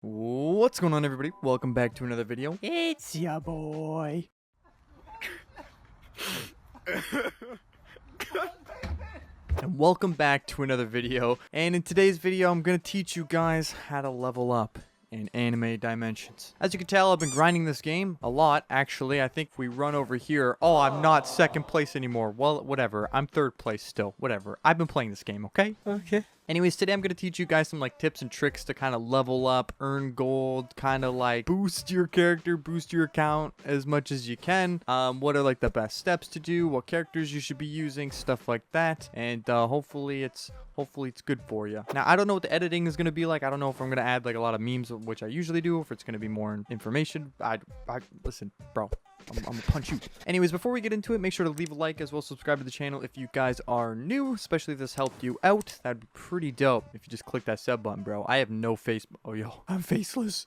What's going on, everybody? Welcome back to another video. It's ya boy. And welcome back to another video. And in today's video, I'm going to teach you guys how to level up in Anime Dimensions. As you can tell, I've been grinding this game a lot, actually. I think we run over here. Oh, I'm not second place anymore. Well, whatever. I'm third place still. Whatever. I've been playing this game, okay? Okay. Anyways, today I'm going to teach you guys some tips and tricks to kind of level up, earn gold, kind of boost your character, boost your account as much as you can. What are the best steps to do, what characters you should be using, stuff like that. And hopefully it's good for you. Now, I don't know what the editing is going to be like. I don't know if I'm going to add a lot of memes, which I usually do, if it's going to be more information. Listen, bro. I'm gonna punch you. Anyways, before we get into it, make sure to leave a like as well as subscribe to the channel if you guys are new, especially if this helped you out. That'd be pretty dope if you just click that sub button, bro. I have no face. Oh, yo, I'm faceless.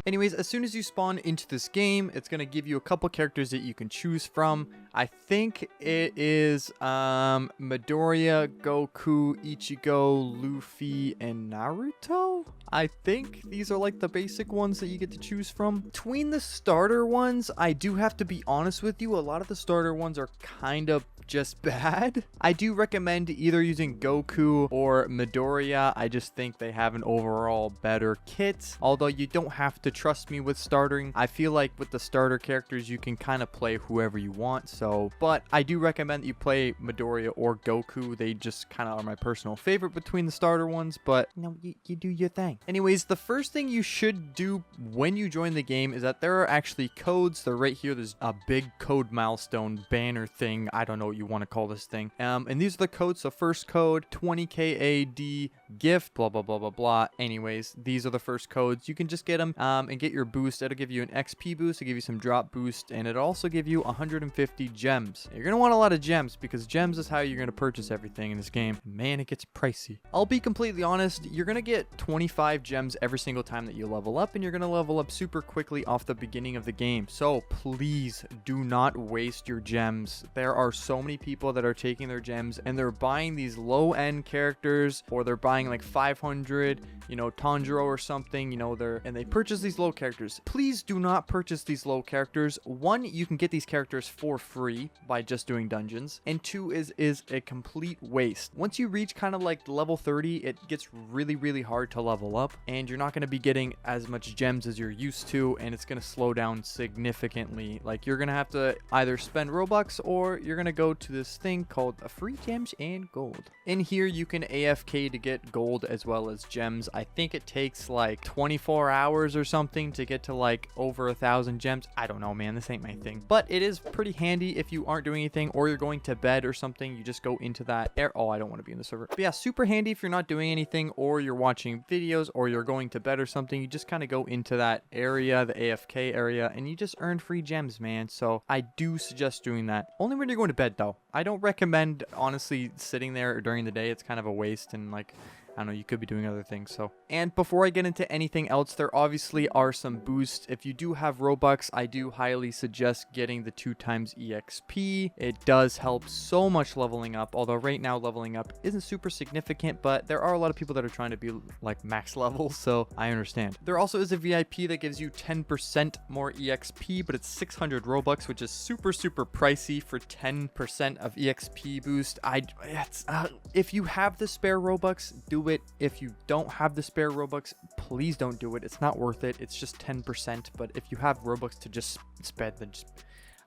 Anyways, as soon as you spawn into this game, it's going to give you a couple characters that you can choose from. I think it is Midoriya, Goku, Ichigo, Luffy, and Naruto? I think these are the basic ones that you get to choose from. Between the starter ones, I do have to be honest with you, a lot of the starter ones are kind of just bad. I do recommend either using Goku or Midoriya. I just think they have an overall better kit. Although you don't have to trust me with starting. I feel like with the starter characters, you can kind of play whoever you want. But I do recommend that you play Midoriya or Goku. They just kind of are my personal favorite between the starter ones. But you do your thing. Anyways, the first thing you should do when you join the game is that there are actually codes. They're right here. There's a big code milestone banner thing. I don't know what you want to call this thing. And these are the codes. So first code, 20k AD gift, blah, blah, blah, blah, blah. Anyways, these are the first codes. You can just get them and get your boost. It'll give you an XP boost. It'll give you some drop boost. And it'll also give you 150 gems. You're going to want a lot of gems because gems is how you're going to purchase everything in this game. Man, it gets pricey. I'll be completely honest. You're going to get 25 gems every single time that you level up. And you're going to level up super quickly off the beginning of the game. So please do not waste your gems. There are so many people that are taking their gems and they're buying these low-end characters, or they're buying 500, Tanjiro or something, and they purchase these low characters. Please do not purchase these low characters. One, you can get these characters for free by just doing dungeons, and two is a complete waste. Once you reach kind of level 30, it gets really hard to level up, and you're not going to be getting as much gems as you're used to, and it's going to slow down significantly. You're going to have to either spend Robux or you're going to go to this thing called a free gems and gold. In here, you can AFK to get gold as well as gems. I think it takes 24 hours or something to get to over 1,000 gems. I don't know, man. This ain't my thing. But it is pretty handy if you aren't doing anything or you're going to bed or something. You just go into that air. Oh, I don't want to be in the server. But yeah, super handy if you're not doing anything or you're watching videos or you're going to bed or something. You just kind of go into that area, the AFK area, and you just earn free gems, man. So I do suggest doing that. Only when you're going to bed, though. I don't recommend, honestly, sitting there during the day. It's kind of a waste, and I don't know, you could be doing other things. And before I get into anything else, there obviously are some boosts. If you do have Robux, I do highly suggest getting the 2x EXP. It does help so much leveling up, although right now leveling up isn't super significant, but there are a lot of people that are trying to be max level, so I understand. There also is a VIP that gives you 10% more EXP, but it's 600 Robux, which is super pricey for 10% of EXP boost. If you have the spare Robux, do it. If you don't have the spare Robux, please don't do it. It's not worth it. It's just 10%. But if you have Robux to just spend, then just,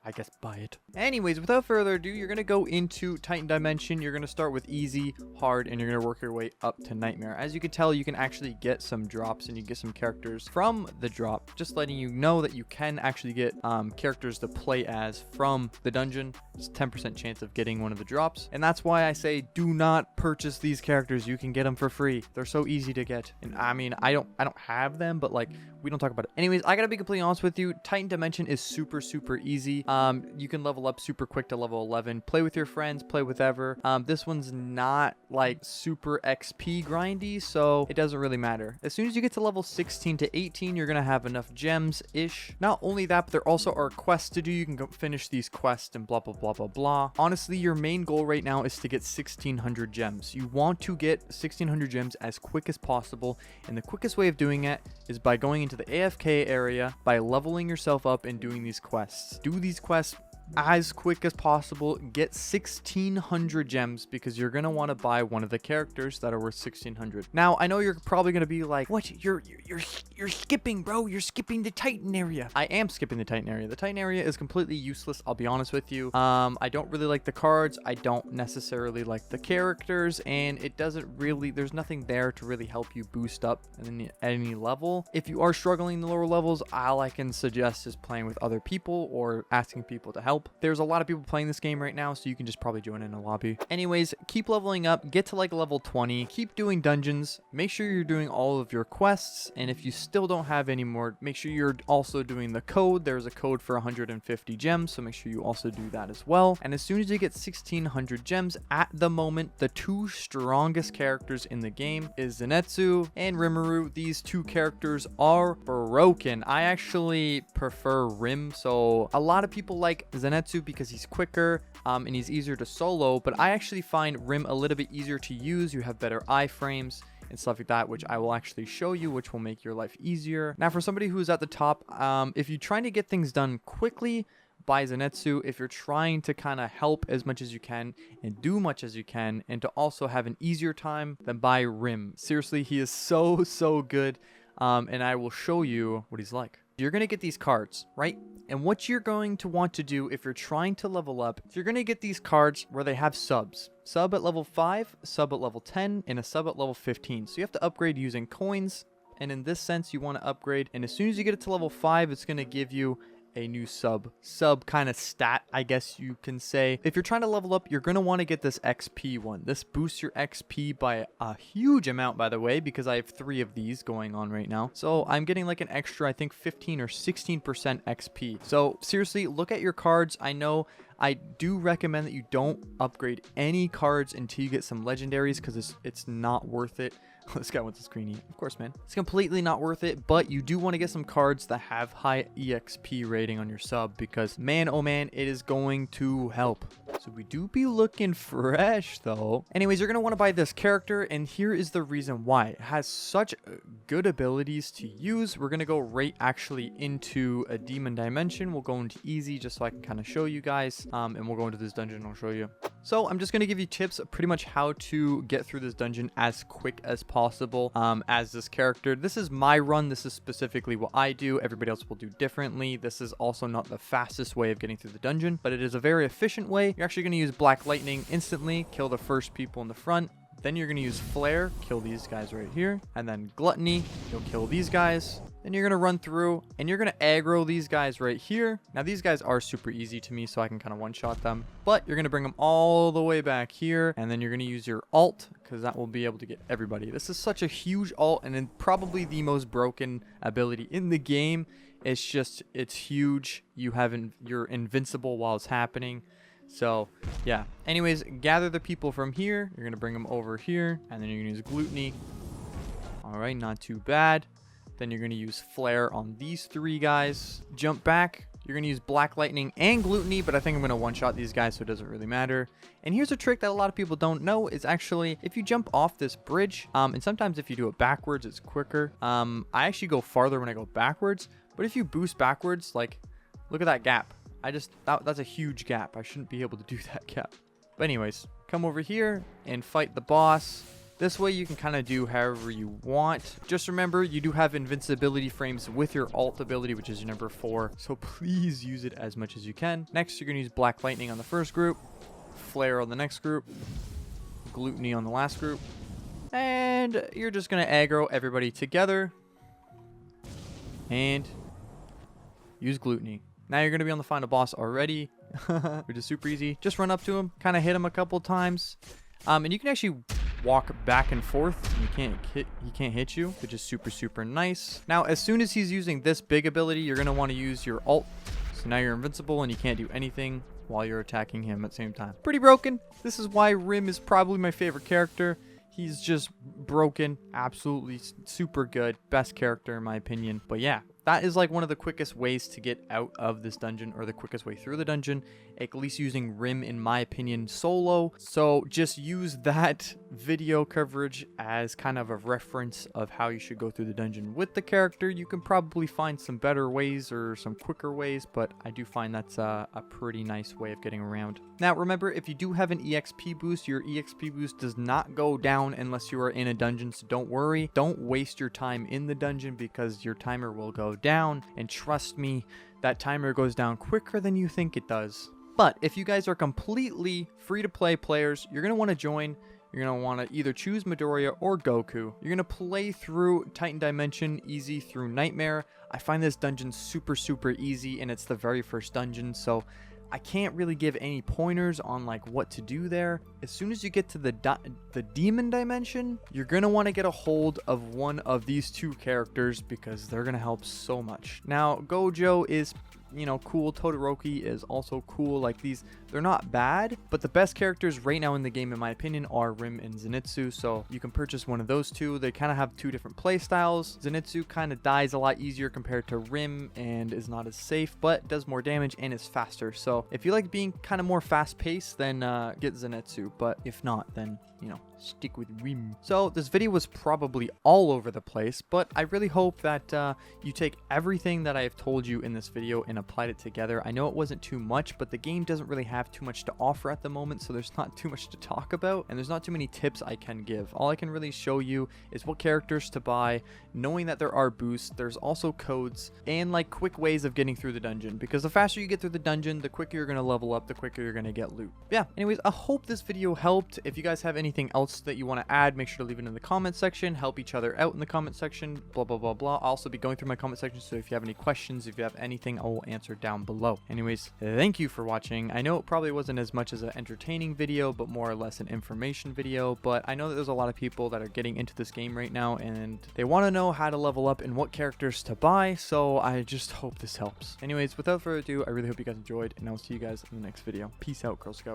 I guess, buy it. Anyways, without further ado, you're going to go into Titan Dimension. You're going to start with easy, hard, and you're going to work your way up to nightmare. As you can tell, you can actually get some drops and you get some characters from the drop. Just letting you know that you can actually get characters to play as from the dungeon. It's a 10% chance of getting one of the drops. And that's why I say do not purchase these characters. You can get them for free. They're so easy to get. And I mean, I don't have them, but we don't talk about it. Anyways, I gotta be completely honest with you. Titan Dimension is super easy. You can level up super quick to level 11. Play with your friends, play with ever. This one's not like super XP grindy, so it doesn't really matter. As soon as you get to level 16 to 18, you're gonna have enough gems-ish. Not only that, but there also are quests to do. You can go finish these quests and blah, blah, blah, blah, blah. Honestly, your main goal right now is to get 1600 gems. You want to get 1600 gems as quick as possible, and the quickest way of doing it is by going into the AFK area, by leveling yourself up and doing these quests. Do these quests as quick as possible. Get 1600 gems because you're gonna want to buy one of the characters that are worth 1600. Now I know you're probably gonna be like, what, you're skipping, bro, you're skipping the Titan area. I am skipping the Titan area. The Titan area is completely useless, I'll be honest with you. I don't really like the cards, I don't necessarily like the characters, and it doesn't really, there's nothing there to really help you boost up at any level. If you are struggling in the lower levels, all I can suggest is playing with other people or asking people to help. There's a lot of people playing this game right now, so you can just probably join in a lobby. Anyways, keep leveling up, get to like level 20, keep doing dungeons, make sure you're doing all of your quests, and if you still don't have any more, make sure you're also doing the code. There's a code for 150 gems, so make sure you also do that as well. And as soon as you get 1600 gems, at the moment, the two strongest characters in the game is Zenitsu and Rimuru. These two characters are broken. I actually prefer Rim, so a lot of people like Zenitsu because he's quicker and he's easier to solo, but I actually find Rim a little bit easier to use. You have better iframes and stuff like that, which I will actually show you, which will make your life easier. Now for somebody who's at the top, if you're trying to get things done quickly, buy Zenitsu. If you're trying to kind of help as much as you can and do much as you can and to also have an easier time, then buy Rim. Seriously, he is so good, and I will show you what he's like. You're going to get these cards, right? And what you're going to want to do if you're trying to level up, you're going to get these cards where they have subs. Sub at level 5, sub at level 10, and a sub at level 15. So you have to upgrade using coins. And in this sense, you want to upgrade. And as soon as you get it to level 5, it's going to give you a new sub kind of stat, I guess you can say. If you're trying to level up, you're going to want to get this XP one. This boosts your XP by a huge amount, by the way, because I have 3 of these going on right now. So I'm getting like an extra, I think 15 or 16% XP. So seriously, look at your cards. I know I do recommend that you don't upgrade any cards until you get some legendaries because it's not worth it. This guy wants a screeny. Of course, man. It's completely not worth it, but you do want to get some cards that have high EXP rating on your sub because, man, oh man, it is going to help. So we do be looking fresh, though. Anyways, you're going to want to buy this character, and here is the reason why. It has such good abilities to use. We're going to go right actually into a demon dimension. We'll go into easy just so I can kind of show you guys, and we'll go into this dungeon and I'll show you. So I'm just going to give you tips pretty much how to get through this dungeon as quick as possible as this character. This is my run. This is specifically what I do. Everybody else will do differently. This is also not the fastest way of getting through the dungeon, but it is a very efficient way. You're actually going to use Black Lightning instantly, kill the first people in the front. Then you're going to use Flare, kill these guys right here. And then Gluttony, you'll kill these guys. Then you're going to run through and you're going to aggro these guys right here. Now, these guys are super easy to me, so I can kind of one-shot them. But you're going to bring them all the way back here. And then you're going to use your ult because that will be able to get everybody. This is such a huge ult and then probably the most broken ability in the game. It's just, it's huge. You're invincible while it's happening. So, yeah. Anyways, gather the people from here. You're going to bring them over here. And then you're going to use Gluttony. All right, not too bad. Then you're going to use Flare on these 3 guys. Jump back. You're going to use Black Lightning and Gluttony, but I think I'm going to one-shot these guys, so it doesn't really matter. And here's a trick that a lot of people don't know is actually if you jump off this bridge, and sometimes if you do it backwards, it's quicker. I actually go farther when I go backwards, but if you boost backwards, like, look at that gap. That's a huge gap. I shouldn't be able to do that gap. But anyways, come over here and fight the boss. This way you can kind of do however you want. Just remember, you do have invincibility frames with your ult ability, which is your number 4. So please use it as much as you can. Next, you're going to use Black Lightning on the first group, Flare on the next group, Gluttony on the last group. And you're just going to aggro everybody together. And use Gluttony. Now you're going to be on the final boss already, which is super easy. Just run up to him, kind of hit him a couple times. And you can actually walk back and forth. He can't hit you, which is super nice. Now, as soon as he's using this big ability, you're going to want to use your ult. So now you're invincible and you can't do anything while you're attacking him at the same time. Pretty broken. This is why Rim is probably my favorite character. He's just broken. Absolutely super good. Best character in my opinion. But yeah, that is like one of the quickest ways to get out of this dungeon, or the quickest way through the dungeon, at least using Rim in my opinion solo. So just use that video coverage as kind of a reference of how you should go through the dungeon with the character. You can probably find some better ways or some quicker ways, but I do find that's a pretty nice way of getting around. Now remember, if you do have an EXP boost, your EXP boost does not go down unless you are in a dungeon, so don't worry. Don't waste your time in the dungeon because your timer will go down, and trust me, that timer goes down quicker than you think it does. But if you guys are completely free to play players, you're going to want to join. You're going to want to either choose Midoriya or Goku. You're going to play through Titan Dimension easy through Nightmare. I find this dungeon super easy, and it's the very first dungeon, so I can't really give any pointers on like what to do there. As soon as you get to the demon dimension, you're going to want to get a hold of one of these two characters because they're going to help so much. Now, Gojo is, you know, cool. Todoroki is also cool. Like, these, they're not bad, but the best characters right now in the game, in my opinion, are Rim and Zenitsu. So you can purchase one of those two. They kind of have two different play styles. Zenitsu kind of dies a lot easier compared to Rim and is not as safe, but does more damage and is faster. So if you like being kind of more fast paced, then get Zenitsu. But if not, then, you know, stick with Rim. So this video was probably all over the place, but I really hope that you take everything that I have told you in this video and applied it together. I know it wasn't too much, but the game doesn't really have too much to offer at the moment, so there's not too much to talk about, and there's not too many tips I can give. All I can really show you is what characters to buy, knowing that there are boosts, there's also codes, and like quick ways of getting through the dungeon, because the faster you get through the dungeon, the quicker you're going to level up, the quicker you're going to get loot. Yeah, anyways, I hope this video helped. If you guys have anything else that you want to add, make sure to leave it in the comment section. Help each other out in the comment section, blah blah blah blah. I'll also be going through my comment section, so if you have any questions, if you have anything, I will answer down below. Anyways, thank you for watching. I know it probably wasn't as much as an entertaining video, but more or less an information video, but I know that there's a lot of people that are getting into this game right now and they want to know how to level up and what characters to buy, so I just hope this helps. Anyways, without further ado, I really hope you guys enjoyed, and I'll see you guys in the next video. Peace out, Girl Scout.